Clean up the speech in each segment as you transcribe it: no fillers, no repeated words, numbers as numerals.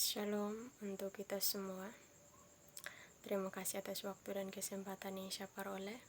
Shalom untuk kita semua. Terima kasih atas waktu dan kesempatan yang saya peroleh.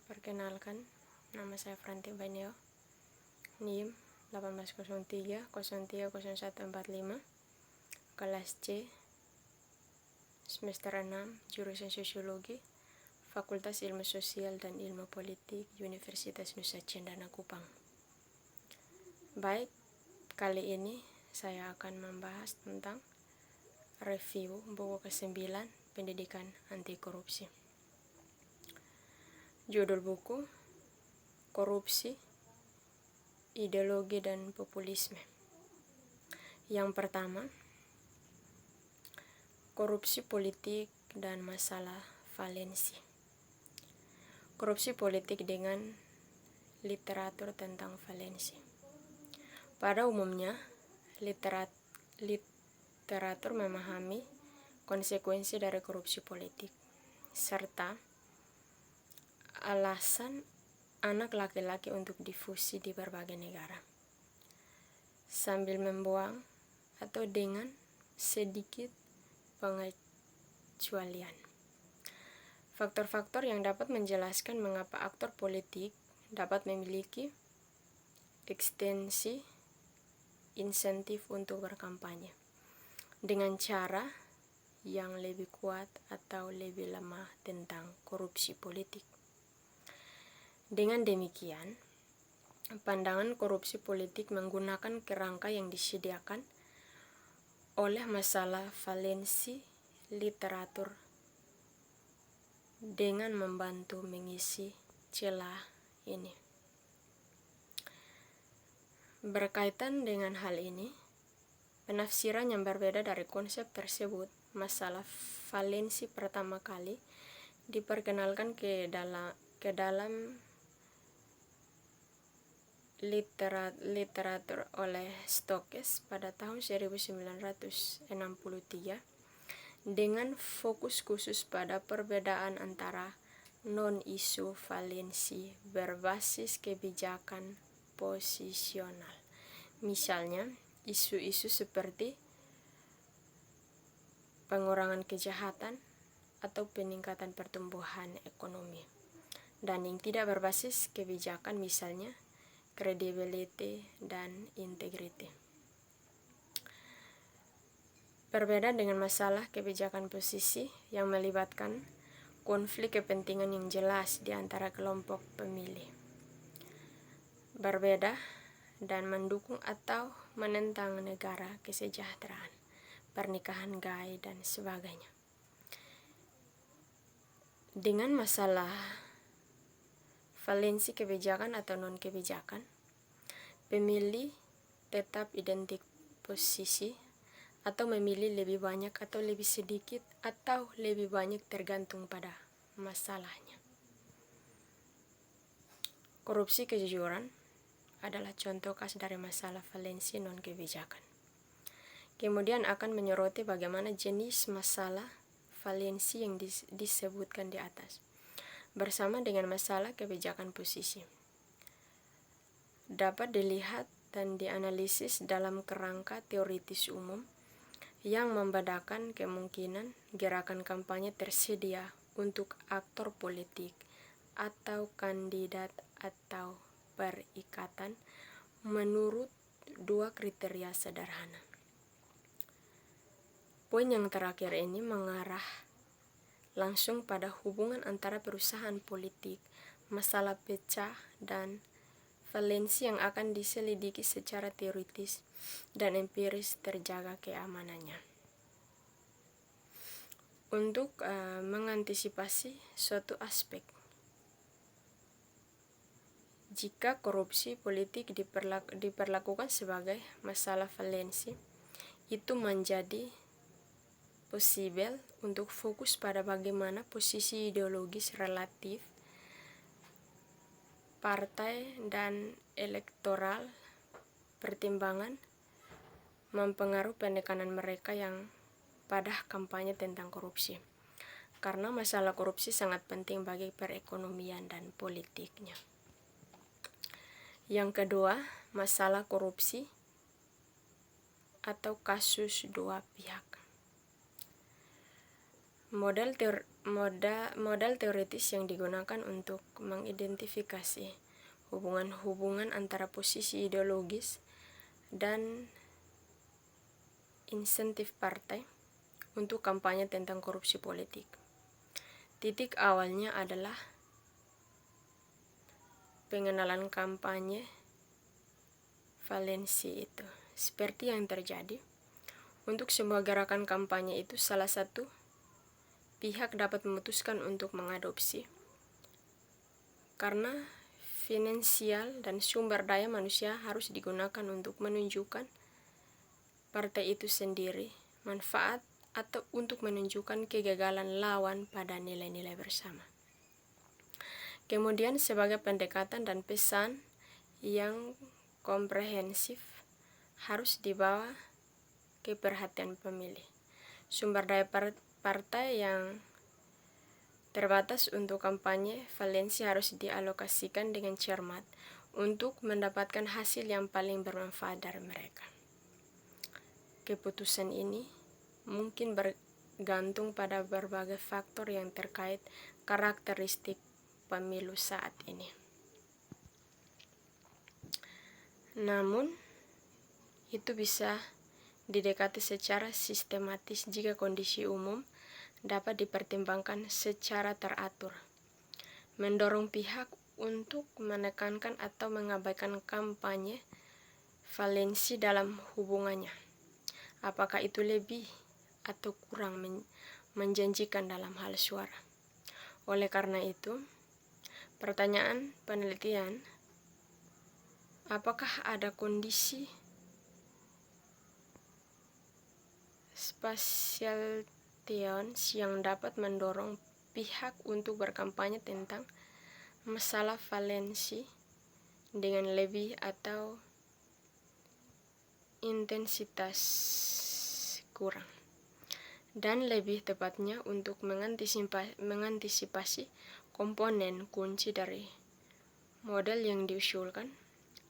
Perkenalkan, nama saya Franti Baneo, NIM 1803-030145, kelas C, semester 6, jurusan Sosiologi, Fakultas Ilmu Sosial dan Ilmu Politik, Universitas Nusa Cendana Kupang. Baik, kali ini saya akan membahas tentang review buku ke-9, Pendidikan Anti Korupsi. Judul buku, Korupsi, Ideologi dan Populisme. Yang pertama, korupsi politik dan masalah valensi. Korupsi politik dengan literatur tentang valensi. Pada umumnya, literatur memahami konsekuensi dari korupsi politik, serta alasan anak laki-laki untuk difusi di berbagai negara, sambil membuang atau dengan sedikit pengecualian. Faktor-faktor yang dapat menjelaskan mengapa aktor politik dapat memiliki ekstensi insentif untuk berkampanye dengan cara yang lebih kuat atau lebih lemah tentang korupsi politik. Dengan demikian, pandangan korupsi politik menggunakan kerangka yang disediakan oleh masalah valensi literatur dengan membantu mengisi celah ini. Berkaitan dengan hal ini, penafsiran yang berbeda dari konsep tersebut, masalah valensi pertama kali diperkenalkan ke dalam literatur oleh Stokes pada tahun 1963 dengan fokus khusus pada perbedaan antara non-isu valensi berbasis kebijakan posisional. Misalnya, isu-isu seperti pengurangan kejahatan atau peningkatan pertumbuhan ekonomi, dan yang tidak berbasis kebijakan, misalnya credibility dan integrity. Berbeda dengan masalah kebijakan posisi yang melibatkan konflik kepentingan yang jelas di antara kelompok pemilih. Berbeda dan mendukung atau menentang negara, kesejahteraan, pernikahan gay, dan sebagainya. Dengan masalah valensi kebijakan atau non-kebijakan, pemilih tetap identik posisi atau memilih lebih banyak atau lebih sedikit atau lebih banyak tergantung pada masalahnya. Korupsi kejujuran adalah contoh khas dari masalah valensi non-kebijakan. Kemudian akan menyoroti bagaimana jenis masalah valensi yang disebutkan di atas, bersama dengan masalah kebijakan posisi, dapat dilihat dan dianalisis dalam kerangka teoritis umum yang membedakan kemungkinan gerakan kampanye tersedia untuk aktor politik atau kandidat atau perikatan menurut dua kriteria sederhana. Poin yang terakhir ini mengarah langsung pada hubungan antara perusahaan politik, masalah pecah, dan valensi yang akan diselidiki secara teoritis dan empiris terjaga keamanannya. Untuk mengantisipasi suatu aspek, jika korupsi politik diperlakukan sebagai masalah valensi, itu menjadi possible untuk fokus pada bagaimana posisi ideologis relatif partai dan elektoral pertimbangan mempengaruhi penekanan mereka yang pada kampanye tentang korupsi, karena masalah korupsi sangat penting bagi perekonomian dan politiknya. Yang kedua, masalah korupsi atau kasus dua pihak. Modal teoritis yang digunakan untuk mengidentifikasi hubungan-hubungan antara posisi ideologis dan insentif partai untuk kampanye tentang korupsi politik. Titik awalnya adalah pengenalan kampanye valensi itu. Seperti yang terjadi, untuk semua gerakan kampanye itu salah satu pihak dapat memutuskan untuk mengadopsi karena finansial dan sumber daya manusia harus digunakan untuk menunjukkan partai itu sendiri, manfaat, atau untuk menunjukkan kegagalan lawan pada nilai-nilai bersama. Kemudian sebagai pendekatan dan pesan yang komprehensif harus dibawa ke perhatian pemilih. Sumber daya partai yang terbatas untuk kampanye valensi harus dialokasikan dengan cermat untuk mendapatkan hasil yang paling bermanfaat dari mereka. Keputusan ini mungkin bergantung pada berbagai faktor yang terkait karakteristik pemilu saat ini. Namun, itu bisa didekati secara sistematis jika kondisi umum dapat dipertimbangkan secara teratur. Mendorong pihak untuk menekankan atau mengabaikan kampanye valensi dalam hubungannya. Apakah itu lebih atau kurang menjanjikan dalam hal suara? Oleh karena itu, pertanyaan penelitian, apakah ada kondisi spatial tions yang dapat mendorong pihak untuk berkampanye tentang masalah valensi dengan lebih atau intensitas kurang, dan lebih tepatnya untuk mengantisipasi komponen kunci dari model yang diusulkan,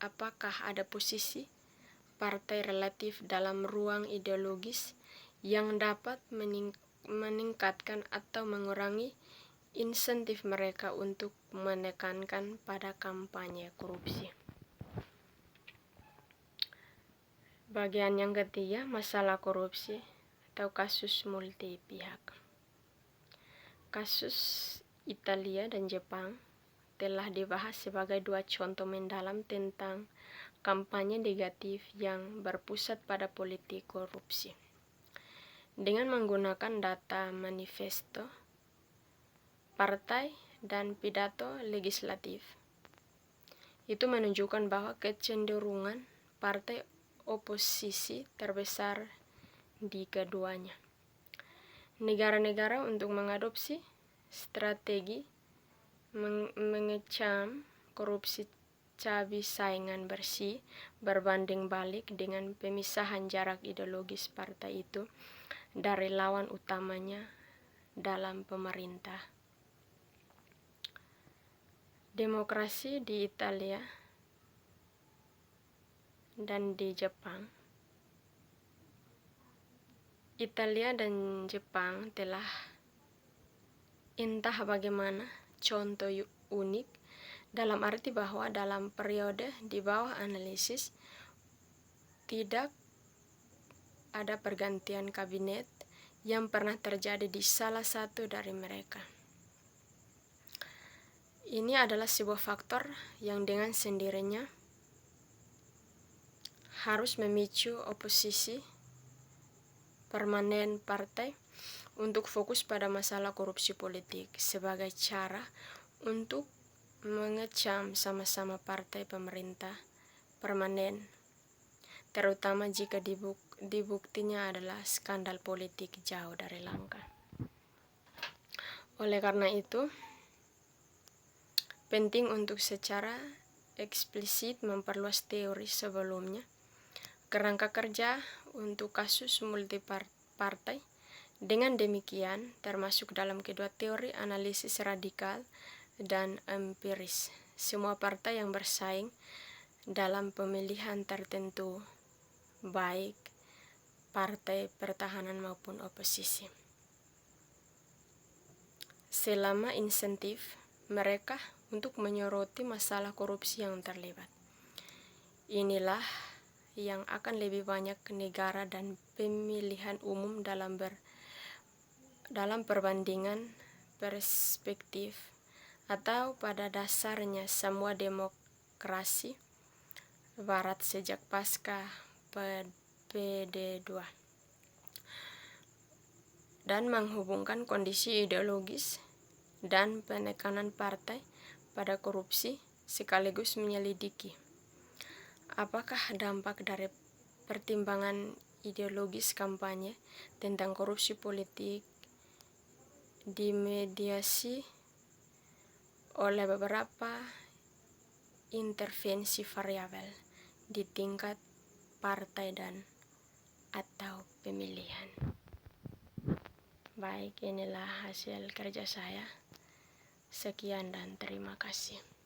apakah ada posisi partai relatif dalam ruang ideologis yang dapat meningkatkan atau mengurangi insentif mereka untuk menekankan pada kampanye korupsi. Bagian yang ketiga, masalah korupsi atau kasus multi pihak. Kasus Italia dan Jepang telah dibahas sebagai dua contoh mendalam tentang kampanye negatif yang berpusat pada politik korupsi. Dengan menggunakan data manifesto, partai, dan pidato legislatif, itu menunjukkan bahwa kecenderungan partai oposisi terbesar di keduanya. Negara-negara untuk mengadopsi strategi mengecam korupsi cabai saingan bersih berbanding balik dengan pemisahan jarak ideologis partai itu dari lawan utamanya dalam pemerintah. Demokrasi di Italia dan di Jepang. Italia dan Jepang telah entah bagaimana contoh unik dalam arti bahwa dalam periode di bawah analisis tidak ada pergantian kabinet yang pernah terjadi di salah satu dari mereka. Ini adalah sebuah faktor yang dengan sendirinya harus memicu oposisi permanen partai untuk fokus pada masalah korupsi politik sebagai cara untuk mengecam sama-sama partai pemerintah permanen, terutama jika dibuktinya adalah skandal politik jauh dari langka. Oleh karena itu, penting untuk secara eksplisit memperluas teori sebelumnya, kerangka kerja untuk kasus multipartai. Dengan demikian, termasuk dalam kedua teori analisis radikal dan empiris, semua partai yang bersaing dalam pemilihan tertentu, baik partai pertahanan maupun oposisi. Selama insentif mereka untuk menyoroti masalah korupsi yang terlibat. Inilah yang akan lebih banyak negara dan pemilihan umum dalam perbandingan perspektif, atau pada dasarnya semua demokrasi Barat sejak pasca PD2, dan menghubungkan kondisi ideologis dan penekanan partai pada korupsi, sekaligus menyelidiki apakah dampak dari pertimbangan ideologis kampanye tentang korupsi politik dimediasi oleh beberapa intervensi variabel di tingkat partai dan atau pemilihan. Baik, inilah hasil kerja saya. Sekian dan terima kasih.